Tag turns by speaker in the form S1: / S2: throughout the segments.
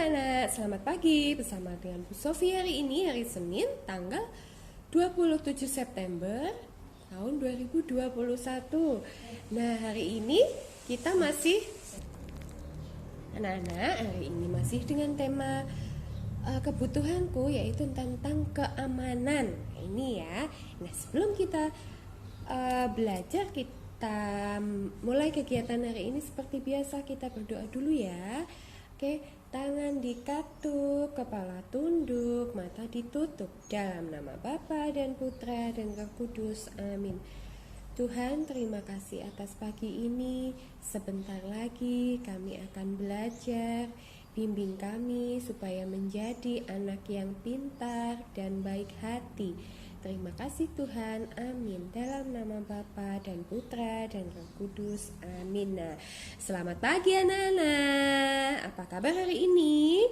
S1: anak-anak, selamat pagi bersama dengan Bu Sofi. Hari ini hari Senin tanggal 27 September tahun 2021. Nah, hari ini kita masih anak-anak, hari ini masih dengan tema kebutuhanku, yaitu tentang keamanan. Ini ya. Nah, sebelum kita belajar, kita mulai kegiatan hari ini seperti biasa, kita berdoa dulu ya. Oke, tangan dikatuk, kepala tunduk, mata ditutup. Dalam nama Bapa dan Putra dan Roh Kudus. Amin. Tuhan, terima kasih atas pagi ini. Sebentar lagi kami akan belajar. Bimbing kami supaya menjadi anak yang pintar dan baik hati. Terima kasih Tuhan, amin. Dalam nama Bapa dan Putra dan Roh Kudus, amin. Nah, selamat pagi anak-anak. Apa kabar hari ini?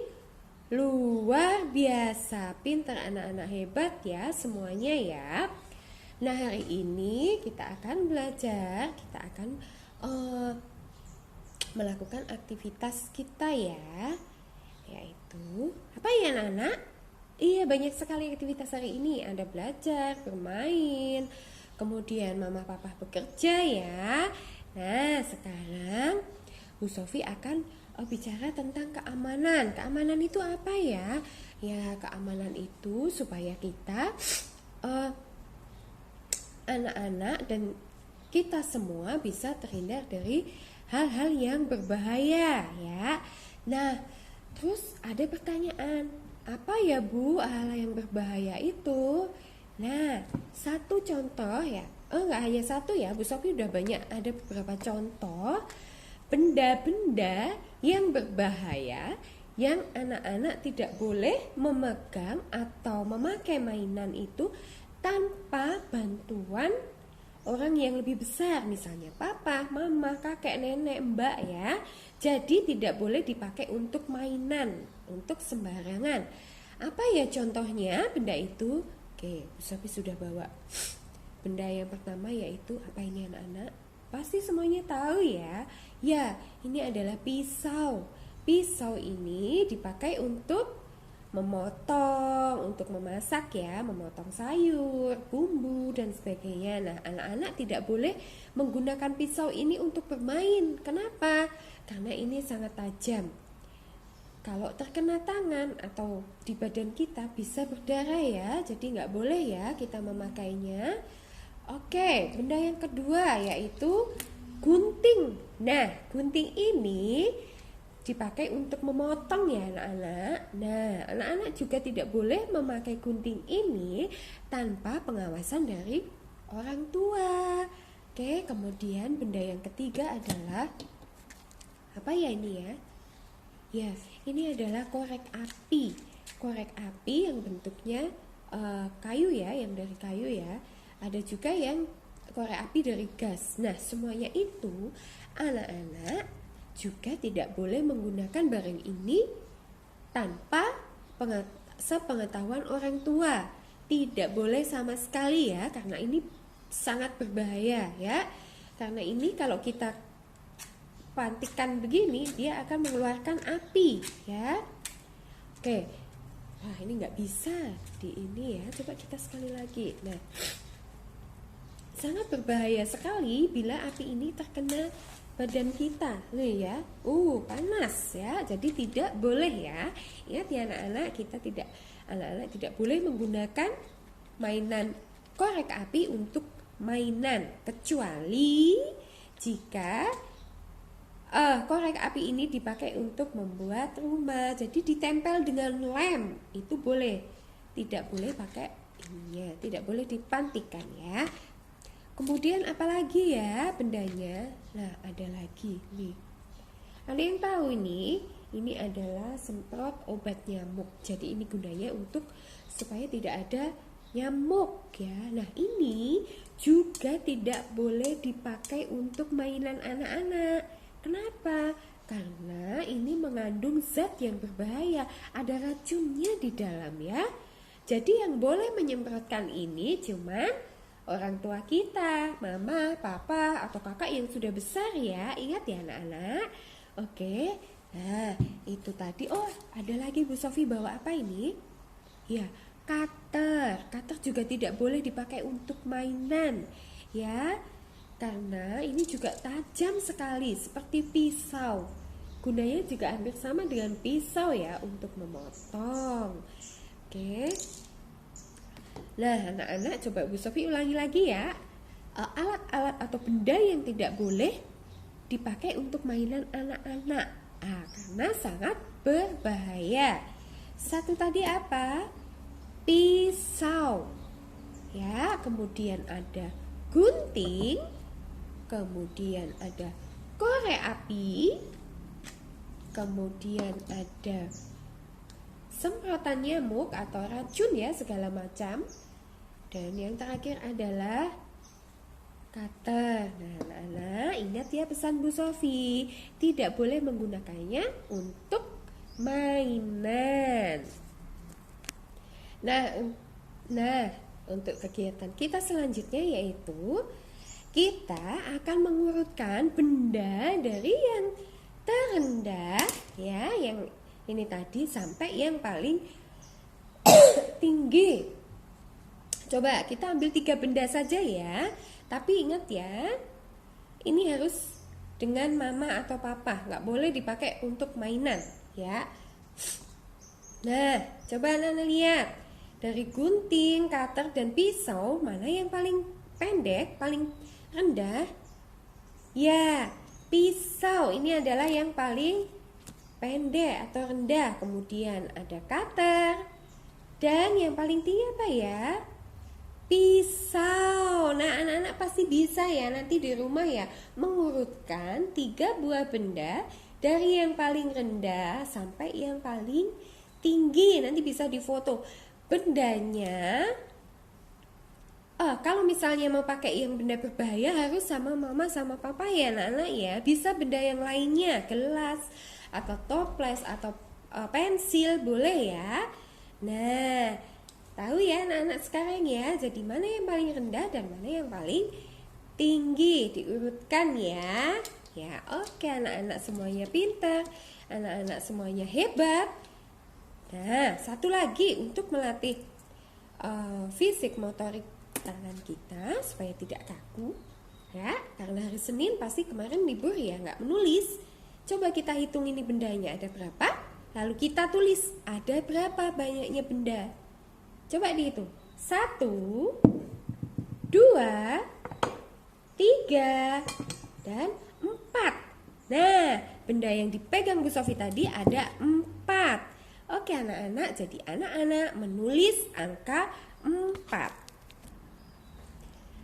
S1: Luar biasa, pintar anak-anak, hebat ya semuanya ya. Nah, hari ini kita akan belajar, kita akan melakukan aktivitas kita ya, yaitu apa ya anak-anak? Iya, banyak sekali aktivitas hari ini. Ada belajar, bermain, kemudian mama papa bekerja ya. Nah, sekarang Bu Sofi akan bicara tentang keamanan. Keamanan itu apa ya? Ya, keamanan itu supaya kita anak-anak dan kita semua bisa terhindar dari hal-hal yang berbahaya ya. Nah, terus ada pertanyaan, apa ya Bu hal yang berbahaya itu? Nah, satu contoh ya, nggak hanya satu ya, Bu Sofi udah banyak, ada beberapa contoh benda-benda yang berbahaya yang anak-anak tidak boleh memegang atau memakai mainan itu tanpa bantuan orang yang lebih besar, misalnya papa, mama, kakek, nenek, mbak ya. Jadi tidak boleh dipakai untuk mainan, untuk sembarangan. Apa ya contohnya benda itu? Oke, Bu Sofi sudah bawa. Benda yang pertama yaitu apa ini anak-anak? Pasti semuanya tahu ya. Ya, ini adalah pisau. Pisau ini dipakai untuk memotong, untuk memasak ya, memotong sayur, bumbu dan sebagainya. Nah, anak-anak tidak boleh menggunakan pisau ini untuk bermain. Kenapa? Karena ini sangat tajam. Kalau terkena tangan atau di badan kita bisa berdarah ya, jadi nggak boleh ya kita memakainya. Oke, benda yang kedua yaitu gunting. Nah, gunting ini dipakai untuk memotong ya anak-anak. Nah, anak-anak juga tidak boleh memakai gunting ini tanpa pengawasan dari orang tua. Oke, kemudian benda yang ketiga adalah apa ya ini ya? Ya, ini adalah korek api. Korek api yang bentuknya kayu ya, yang dari kayu ya. Ada juga yang korek api dari gas. Nah, semuanya itu anak-anak juga tidak boleh menggunakan barang ini tanpa sepengetahuan orang tua. Tidak boleh sama sekali ya, karena ini sangat berbahaya ya. Karena ini kalau kita pantikan begini, dia akan mengeluarkan api ya. Oke, wah ini nggak bisa di ini ya. Coba kita sekali lagi. Nah, sangat berbahaya sekali bila api ini terkena badan kita nih ya, panas ya, jadi tidak boleh ya. Ingat ya anak-anak, anak-anak tidak boleh menggunakan mainan korek api untuk mainan, kecuali jika korek api ini dipakai untuk membuat rumah, jadi ditempel dengan lem, itu boleh. Tidak boleh pakai ininya, tidak boleh dipantikan ya. Kemudian apalagi ya bendanya? Nah, ada lagi nih. Ada yang tahu ini adalah semprot obat nyamuk. Jadi ini gunanya untuk supaya tidak ada nyamuk ya. Nah, ini juga tidak boleh dipakai untuk mainan anak-anak. Kenapa? Karena ini mengandung zat yang berbahaya. Ada racunnya di dalam ya. Jadi yang boleh menyemprotkan ini cuman orang tua kita, mama, papa, atau kakak yang sudah besar ya. Ingat ya anak-anak. Oke, Nah, itu tadi. Oh, ada lagi Bu Sofi bawa apa ini? Ya, cutter. Cutter juga tidak boleh dipakai untuk mainan, ya. Karena ini juga tajam sekali seperti pisau. Gunanya juga hampir sama dengan pisau ya untuk memotong. Oke. Nah, anak-anak coba Bu Sofi ulangi lagi ya. Alat-alat atau benda yang tidak boleh dipakai untuk mainan anak-anak. Karena sangat berbahaya. Satu tadi apa? Pisau. Ya, kemudian ada gunting, kemudian ada korek api, kemudian ada semprotan nyamuk atau racun ya segala macam. Dan yang terakhir adalah cutter. Nah, anak-anak ingat ya pesan Bu Sofi, tidak boleh menggunakannya untuk mainan. Nah, untuk kegiatan kita selanjutnya yaitu kita akan mengurutkan benda dari yang terendah ya, yang ini tadi sampai yang paling tinggi. Coba kita ambil 3 benda saja ya. Tapi ingat ya, ini harus dengan mama atau papa, nggak boleh dipakai untuk mainan ya. Nah, coba anak-anak lihat. Dari gunting, cutter, dan pisau, mana yang paling pendek, paling rendah? Ya, pisau ini adalah yang paling pendek atau rendah. Kemudian ada cutter. Dan yang paling tinggi apa ya? Pisau. Nah, anak-anak pasti bisa ya nanti di rumah ya mengurutkan 3 buah benda dari yang paling rendah sampai yang paling tinggi. Nanti bisa difoto bendanya. Kalau misalnya mau pakai yang benda berbahaya harus sama mama sama papa ya anak-anak ya. Bisa benda yang lainnya, gelas atau toples atau pensil boleh ya. Nah, tahu ya anak-anak sekarang ya. Jadi mana yang paling rendah dan mana yang paling tinggi, diurutkan ya. Ya, oke anak-anak semuanya pintar, anak-anak semuanya hebat. Nah, satu lagi untuk melatih fisik motorik tangan kita supaya tidak kaku ya, karena hari Senin pasti kemarin libur ya, nggak menulis. Coba kita hitung ini bendanya ada berapa, lalu kita tulis ada berapa banyaknya benda. Coba dihitung. 1, 2, 3, dan 4. Nah, benda yang dipegang Bu Sofi tadi ada 4. Oke anak-anak, jadi anak-anak menulis angka 4.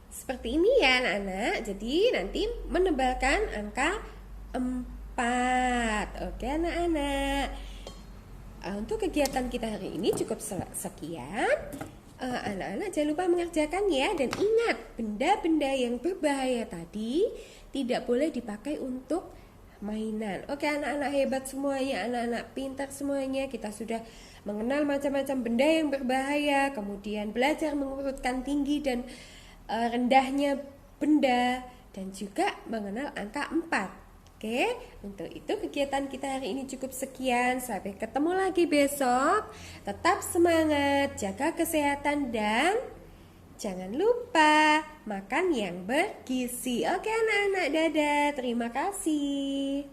S1: Seperti ini ya anak-anak. Jadi nanti menebalkan angka 4. Oke anak-anak. Untuk kegiatan kita hari ini cukup sekian. Anak-anak jangan lupa mengerjakan ya. Dan ingat, benda-benda yang berbahaya tadi tidak boleh dipakai untuk mainan. Oke anak-anak hebat semuanya, anak-anak pintar semuanya. Kita sudah mengenal macam-macam benda yang berbahaya, kemudian belajar mengurutkan tinggi dan rendahnya benda, dan juga mengenal angka 4. Oke, untuk itu kegiatan kita hari ini cukup sekian. Sampai ketemu lagi besok. Tetap semangat, jaga kesehatan, dan jangan lupa makan yang bergizi. Oke anak-anak, dadah. Terima kasih.